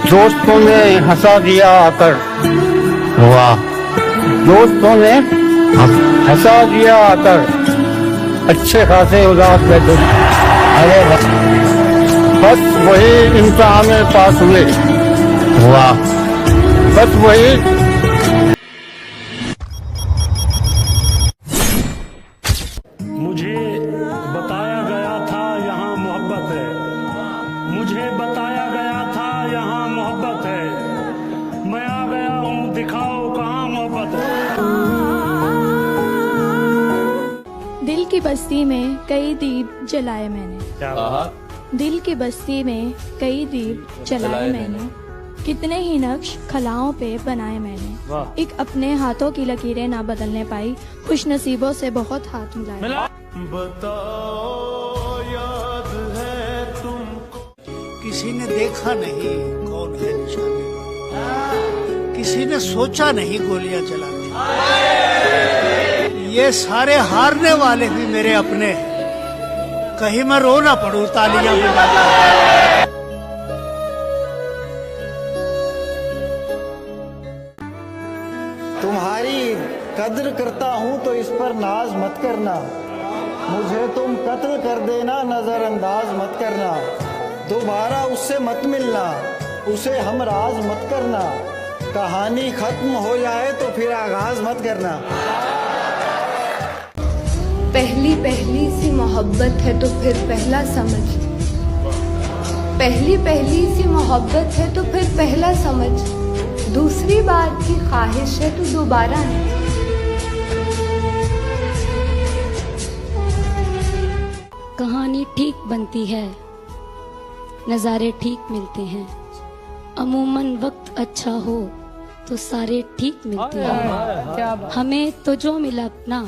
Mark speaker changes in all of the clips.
Speaker 1: दोस्तों ने हंसा दिया आकर, वाह, दोस्तों ने हंसा दिया आकर, अच्छे खासे उदास बैठे। अरे बस वही इम्तिहान में पास हुए, वाह, बस वही।
Speaker 2: मुझे बताया गया था यहाँ मोहब्बत है, मुझे बताया गया था यहाँ मोहब्बत है, मैं आ गया हूँ, दिखाओ कहाँ मोहब्बत है।
Speaker 3: दिल की बस्ती में कई दीप जलाए मैंने, दिल की बस्ती में कई दीप जलाए मैंने, कितने ही नक्श खलाओं पे बनाए मैंने, एक अपने हाथों की लकीरें ना बदलने पाई, खुश नसीबों से बहुत हाथ मिलाए।
Speaker 4: बताओ याद है तुमको, किसी ने देखा नहीं कौन है निशाने पर, किसी ने सोचा नहीं गोलियां चलाने। ये सारे हारने वाले भी मेरे अपने हैं, कहीं मैं रो ना पड़ूं तालियां बजाकर।
Speaker 5: तुम्हारी कद्र करता हूँ तो इस पर नाज मत करना, मुझे तुम कत्ल कर देना नजरअंदाज मत करना, दोबारा उससे मत मिलना, उसे हम राज मत करना, कहानी खत्म हो जाए तो फिर आगाज मत करना।
Speaker 6: पहली पहली सी मोहब्बत है तो फिर पहला समझ, पहली पहली सी मोहब्बत है तो फिर पहला समझ, दूसरी बार की ख्वाहिश है तो दोबारा नहीं।
Speaker 7: कहानी ठीक बनती है, नज़ारे ठीक मिलते हैं, अमूमन वक्त अच्छा हो तो सारे ठीक मिलते हैं, हमें तो जो मिला अपना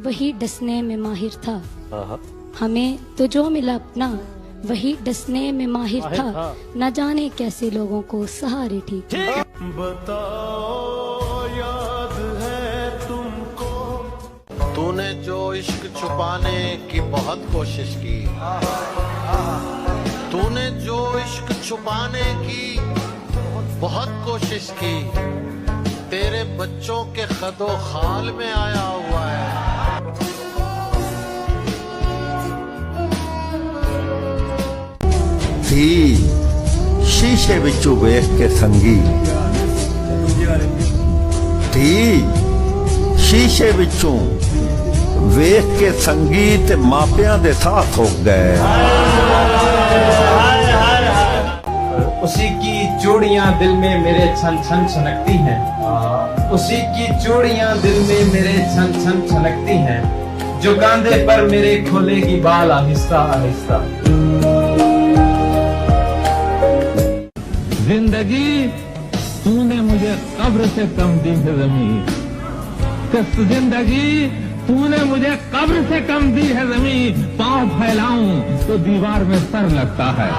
Speaker 7: वही डसने में माहिर था, हमें तो जो मिला अपना वही डसने में माहिर था, न जाने कैसे लोगों को सहारे ठीक।
Speaker 4: बताओ याद है तुमको,
Speaker 8: तूने जो इश्क छुपाने की बहुत कोशिश की, तूने जो इश्क छुपाने की बहुत कोशिश की, तेरे बच्चों के खदो खाल में आया हुआ है।
Speaker 9: थी शीशे विचों वेख के संगी, थी शीशे विचों वेख के संगी ते मापियां दे साथ हो गए।
Speaker 10: उसी की चूड़ियां दिल में मेरे छन छन छनकती हैं, उसी की चूड़ियां दिल में मेरे छन छन छनकती हैं, जो कांधे पर मेरे खोलेगी बाल आहिस्ता आहिस्ता।
Speaker 11: जिंदगी तूने मुझे कब्र से कम दी है ज़मीन, जिंदगी तूने मुझे कब्र से कम दी है ज़मीन, पांव फैलाऊं तो दीवार में सर लगता है।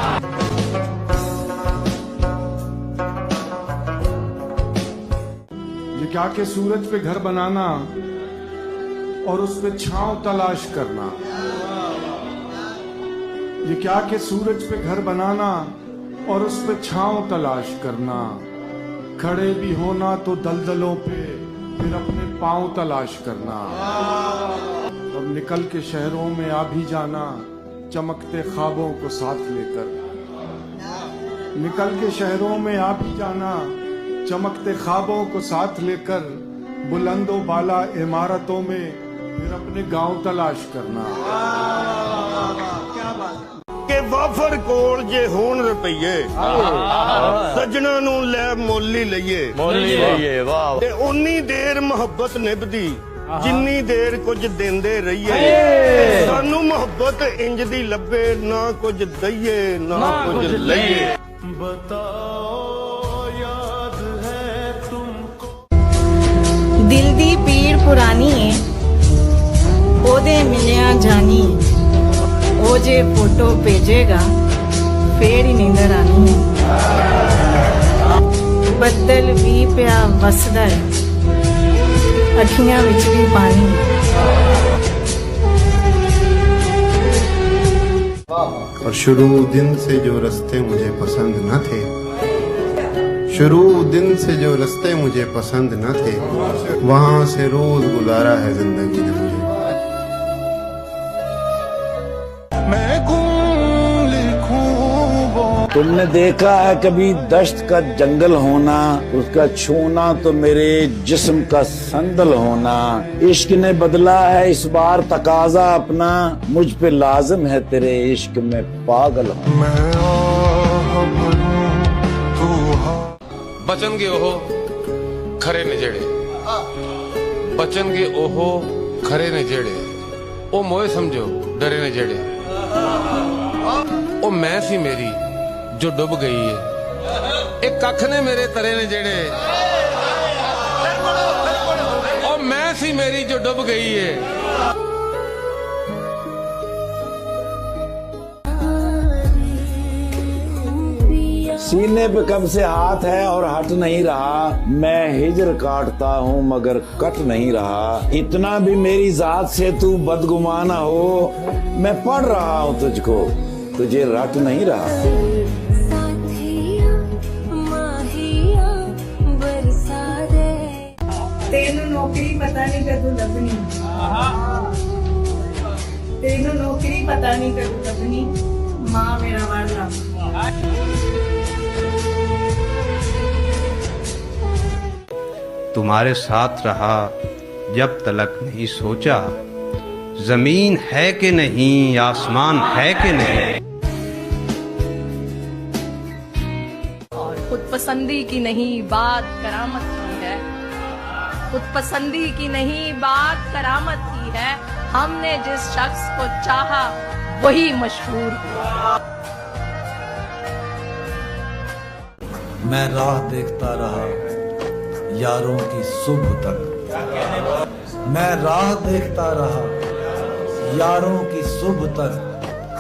Speaker 12: ये क्या के सूरज पे घर बनाना और उस पे छांव तलाश करना, ये क्या के सूरज पे घर बनाना और उस पे छांव तलाश करना, खड़े भी होना तो दलदलों पे फिर अपने पांव तलाश करना, और निकल के शहरों में आ भी जाना चमकते ख्वाबों को साथ लेकर, निकल के शहरों में आ भी जाना चमकते ख्वाबों को साथ लेकर, बुलंदो बाला इमारतों में फिर अपने गांव तलाश करना।
Speaker 13: के वाफर कोल जे होन रुपये, सजना नू ले मोली लईए, वाह, ते उन्नी देर मोहब्बत निभदी जिन्नी देर कुछ देंदे रहिए, सानू मोहब्बत इंज दी लब्बे ना कुछ दईए ना कुछ लईए।
Speaker 4: बताओ याद है तुमको,
Speaker 14: दिल दी पीड़ पुरानी है, ओदे मिलिया जानी है, ओ जे फोटो भेजेगा फेर ही नींदर आनी है, बदल भी पिया वसदा है, अखियां विच भी पानी है।
Speaker 15: और शुरू दिन से जो रास्ते मुझे पसंद न थे, शुरू दिन से जो रास्ते मुझे पसंद न थे, वहां से रोज गुजारा है जिंदगी ने मुझे।
Speaker 16: तुमने देखा है कभी दश्त का जंगल होना, उसका छूना तो मेरे जिस्म का संदल होना। इश्क ने बदला है इस बार तकाजा अपना, मुझ पे लाजिम है तेरे इश्क में पागल होना।
Speaker 17: बचन के ओहो खरे ने जेड़े, बचन के ओहो खरे ने जेड़े, ओ मोए समझो डरे ने जेड़े। ओ मैं सी मेरी जो डुब गई है, एक कख ने मेरे तरे ने जेड़े। ओ मैं सी मेरी जो डुब गई है।
Speaker 16: सीने पे कब से हाथ है और हट नहीं रहा, मैं हिजर काटता हूँ मगर कट नहीं रहा। इतना भी मेरी जात से तू बदगुमाना हो, मैं पढ़ रहा हूँ तुझको, तुझे रट नहीं रहा।
Speaker 14: तेनू नौकरी पता नहीं कदू लभनी, तेनू नौकरी पता नहीं कदू लभनी, मां मेरा वाला।
Speaker 18: तुम्हारे साथ रहा जब तलक नहीं सोचा, जमीन है कि नहीं आसमान है कि नहीं।
Speaker 19: खुद पसंदी की नहीं बात करामत की है, खुद पसंदी की नहीं बात करामत की है। हमने जिस शख्स को चाहा वही मशहूर हुआ।
Speaker 20: मैं राह देखता रहा यारों की सुबह तक, मैं राह देखता रहा यारों की सुबह तक,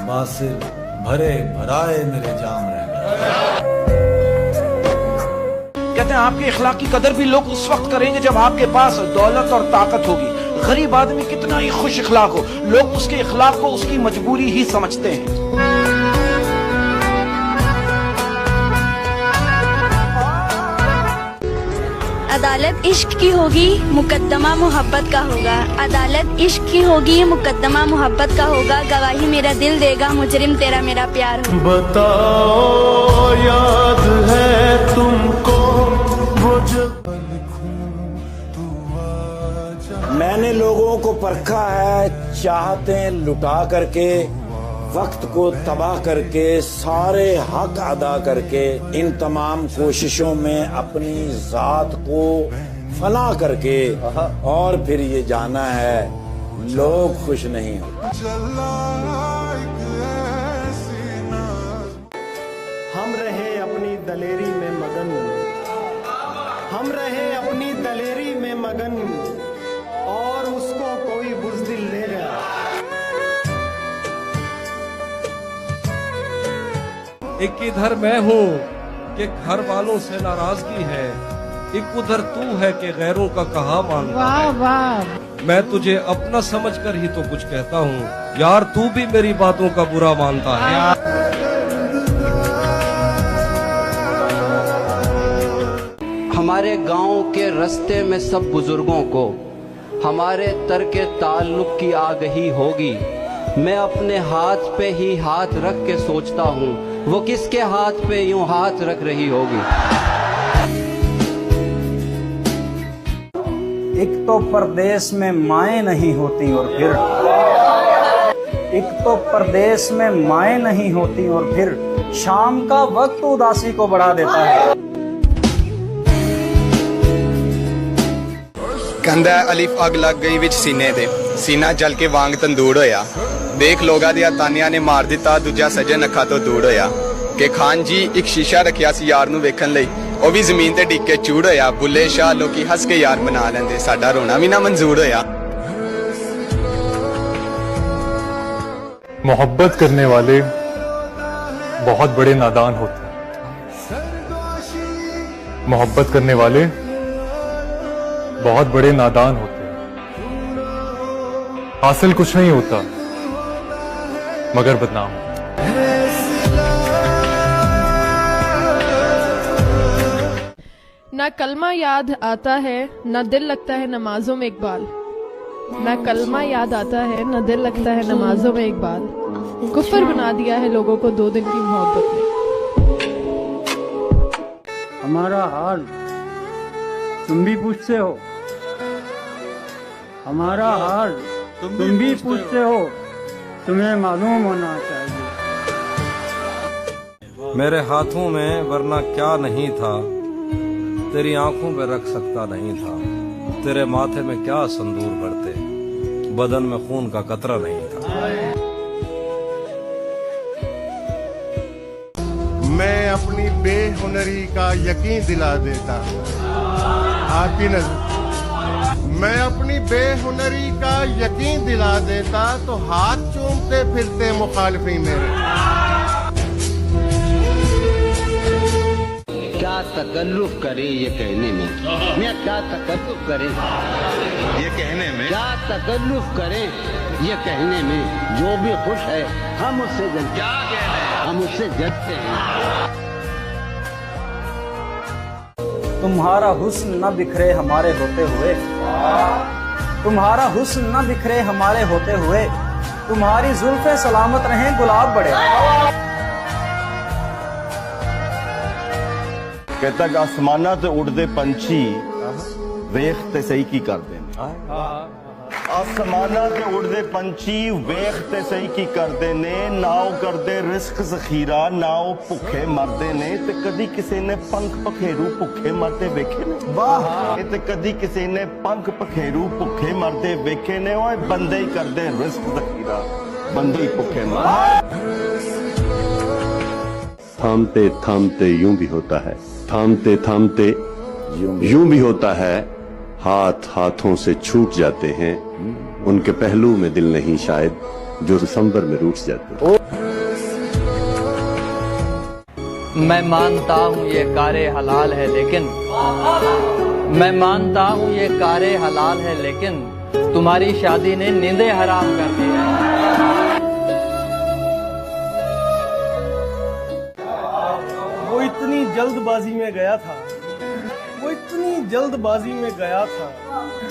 Speaker 20: बासिर भरे भराए मेरे जाम रह गए।
Speaker 21: कहते हैं आपके इखलाक की कदर भी लोग उस वक्त करेंगे जब आपके पास दौलत और ताकत होगी। गरीब आदमी कितना ही खुश इखलाक हो, लोग उसके इखलाक को उसकी मजबूरी ही समझते हैं।
Speaker 3: अदालत इश्क की होगी मुकद्दमा मोहब्बत का होगा, अदालत इश्क की होगी मुकद्दमा मोहब्बत का होगा। गवाही मेरा दिल देगा मुजरिम तेरा मेरा प्यार हो।
Speaker 13: बताओ याद है तुमको वो जब
Speaker 16: मैंने लोगों को परखा है चाहते लुटा करके, वक्त को तबाह करके, सारे हक अदा करके, इन तमाम कोशिशों में अपनी जात को फना करके, और फिर ये जाना है लोग खुश नहीं होते।
Speaker 5: हम रहे अपनी दलेरी में मगन, हम रहे अपनी दलेरी में मगन, और उसको कोई बुज़दिल ले गया।
Speaker 22: एक इधर मैं हूँ कि घर वालों से नाराजगी है, एक उधर तू है कि गैरों का कहा मानता है।
Speaker 14: वाह।
Speaker 22: मैं तुझे अपना समझकर ही तो कुछ कहता हूँ, यार तू भी मेरी बातों का बुरा मानता है।
Speaker 23: हमारे गांव के रास्ते में सब बुजुर्गों को हमारे तरके ताल्लुक की आगही होगी। मैं अपने हाथ पे ही हाथ रख के सोचता हूँ वो किसके हाथ पे यूं हाथ रख रही होगी।
Speaker 24: एक तो परदेश में माएँ नहीं होती और फिर, एक तो परदेश में माएँ नहीं होती और फिर शाम का वक्त उदासी को बढ़ा देता है।
Speaker 25: कहंदा अलिफ अग लग गई विच सीने दे, सीना जल के वांग तंदूर होया। देख लोगा दिया तानिया ने मार दिता, दूजा सजन अखा तो दूर होया। कि खान जी एक शीशा रखिया सी यार नू वेखण लई, ओ भी जमीन ते डिग के चूड़ होया। बुले शाह लोकी हंस के यार बना लेंदे, साडा रोना भी ना मंजूर होया।
Speaker 26: मोहब्बत करने वाले बहुत बड़े नादान होते हैं, मोहब्बत करने वाले बहुत बड़े नादान होते हैं। हासिल कुछ नहीं होता मगर बदनाम।
Speaker 1: ना कलमा याद आता है ना दिल लगता है नमाजों में इकबाल। ना कलमा याद आता है ना दिल लगता है नमाजों में इकबाल। कुफर बना दिया है लोगों को 2 दिन की मोहब्बत ने।
Speaker 24: हमारा हाल तुम भी पूछते हो, हमारा हाल तुम भी पूछते हो, तुम्हें मालूम होना चाहिए।
Speaker 22: मेरे हाथों में वरना क्या नहीं था, तेरी आंखों पे रख सकता नहीं था। तेरे माथे में क्या संदूर भरते, बदन में खून का कतरा नहीं था।
Speaker 13: मैं अपनी बेहुनरी का यकीन दिला देता आपकी नजर, मैं अपनी बेहुनरी का यकीन दिला देता तो हाथ चूमते फिरते मुखालिफी मेरे।
Speaker 2: क्या तकल्लुफ करे ये कहने में, मैं क्या तकल्लुफ करे ये कहने में, क्या तकल्लुफ करे ये कहने में। जो भी खुश है हम उससे जलते हैं, हम उससे जलते हैं।
Speaker 24: तुम्हारा हुस्न न बिखरे हमारे होते हुए, तुम्हारा हुस्न न बिखरे हमारे होते हुए, तुम्हारी जुल्फे सलामत रहें गुलाब बड़े।
Speaker 13: कहता कि आसमाना ते उड़दे पंछी वेख ते सही की करते ने, आसमाना ते उड़दे पंछी वेख ते सही की करते ने। नाओ करते रिस्क जखीरा, नाओ भुखे मरते ने ते कदी किसी ने पंख पखेरू भुखे मरते वेखे ने। वाह, ते कदी किसी ने पंख पखेरू भुखे मरते वेखे ने। ओए बंदे ही करते रिस्क जखीरा, बंदे ही भुखे मरते।
Speaker 6: थामते थामते यूं भी होता है, थामते थामते यूं भी होता है। हाथ हाथों से छूट जाते हैं, उनके पहलू में दिल नहीं शायद, जो दिसंबर में रूठ जाते हैं।
Speaker 23: मैं मानता हूँ ये कारे हलाल है लेकिन, मैं मानता हूँ ये कारे हलाल है लेकिन, तुम्हारी शादी ने नींदें हराम कर दी है।
Speaker 24: वो इतनी जल्दबाजी में गया था, वो इतनी जल्दबाजी में गया था,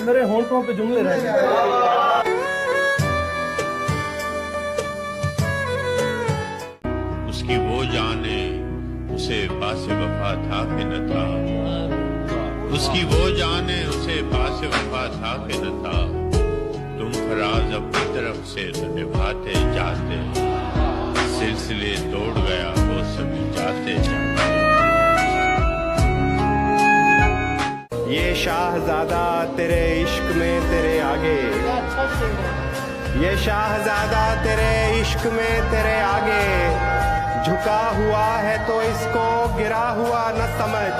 Speaker 24: मेरे होंठों पे जुमले रह गए।
Speaker 7: उसकी वो जाने उसे पासे वफा था कि न था, उसकी वो जाने उसे पासे वफा था कि न था। तुम फराज अपनी तरफ से तो निभाते जाते, सिलसिले तोड़ गया वो सभी जाते जाते।
Speaker 13: ये शाहजादा तेरे इश्क में तेरे आगे, ये शाहजादा तेरे इश्क में तेरे आगे, झुका हुआ है तो इसको गिरा हुआ न समझ।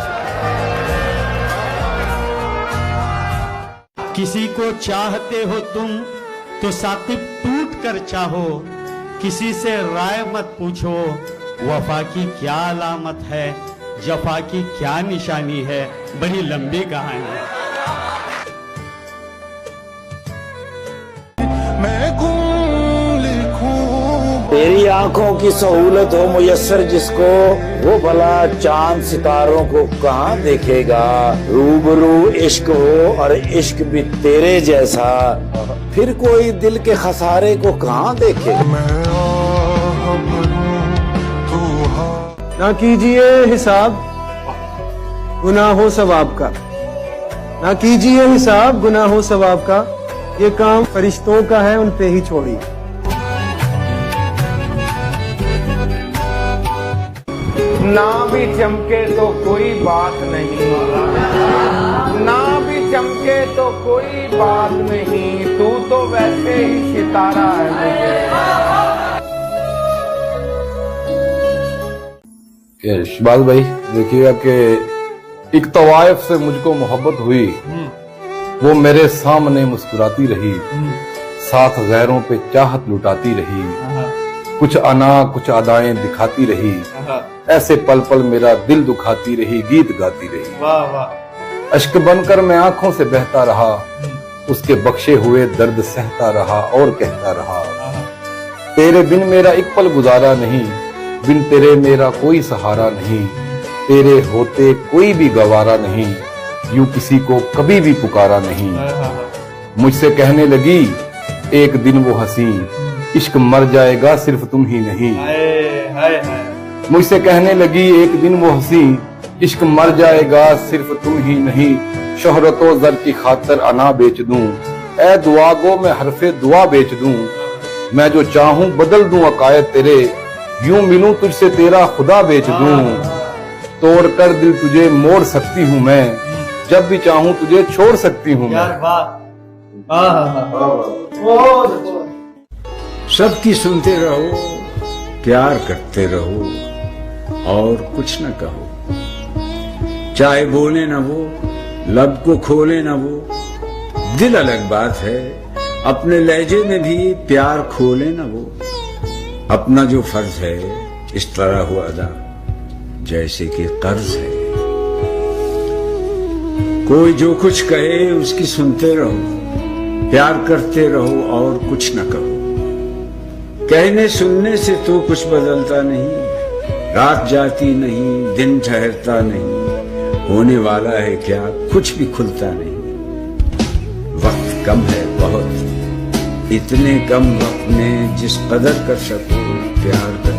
Speaker 4: किसी को चाहते हो तुम तो साकिब टूट कर चाहो, किसी से राय मत पूछो वफा की क्या अलामत है, जफा की क्या निशानी है। बड़ी लंबी कहानी।
Speaker 16: तेरी आंखों की सहूलत हो मुयस्सर जिसको, वो भला चांद सितारों को कहाँ देखेगा। रूबरू इश्क हो और इश्क भी तेरे जैसा, फिर कोई दिल के खसारे को कहाँ देखे।
Speaker 5: ना कीजिए हिसाब गुनाहों सवाब का, ना कीजिए हिसाब गुनाहों सवाब का, ये काम फरिश्तों का है उन पे ही छोड़िए।
Speaker 10: ना भी चमके तो कोई बात नहीं, ना भी चमके तो कोई बात नहीं, तू तो वैसे ही सितारा है मुझे।
Speaker 8: इकबाल भाई देखिएगा कि एक तवायफ से मुझको मोहब्बत हुई, वो मेरे सामने मुस्कुराती रही, साथ गैरों पे चाहत लुटाती रही, कुछ अना कुछ अदाएं दिखाती रही, ऐसे पल पल मेरा दिल दुखाती रही, गीत गाती रही।
Speaker 10: वाह वाह।
Speaker 8: अश्क बनकर मैं आंखों से बहता रहा, उसके बख्शे हुए दर्द सहता रहा और कहता रहा, तेरे बिन मेरा एक पल गुजारा नहीं, बिन तेरे मेरा कोई सहारा नहीं, तेरे होते कोई भी गवारा नहीं, यूं किसी को कभी भी पुकारा नहीं। मुझसे कहने लगी एक दिन वो हंसी, इश्क मर जाएगा सिर्फ तुम ही नहीं। मुझसे कहने लगी एक दिन वो हंसी, इश्क मर जाएगा सिर्फ तुम ही नहीं। शोहरतो जर की खातर अना बेच दूं, ए दुआ गो मैं हरफे दुआ बेच दूं। मैं जो चाहूं बदल दूं अकायद तेरे, यूं मिलूं तुझसे तेरा खुदा बेच दूं। तोड़ कर दिल तुझे मोड़ सकती हूँ मैं, जब भी चाहूं तुझे छोड़ सकती हूँ मैं।
Speaker 9: सबकी सुनते रहो, प्यार करते रहो और कुछ न कहो। चाहे बोले न वो, लब को खोले न वो, दिल अलग बात है, अपने लहजे में भी प्यार खोले न वो। अपना जो फर्ज है इस तरह हुआ अदा, जैसे कि कर्ज है। कोई जो कुछ कहे उसकी सुनते रहो, प्यार करते रहो और कुछ न कहो। कहने सुनने से तो कुछ बदलता नहीं, रात जाती नहीं, दिन ठहरता नहीं। होने वाला है क्या, कुछ भी खुलता नहीं। वक्त कम है बहुत, इतने कम वक्त में जिस कदर कर सको प्यार कर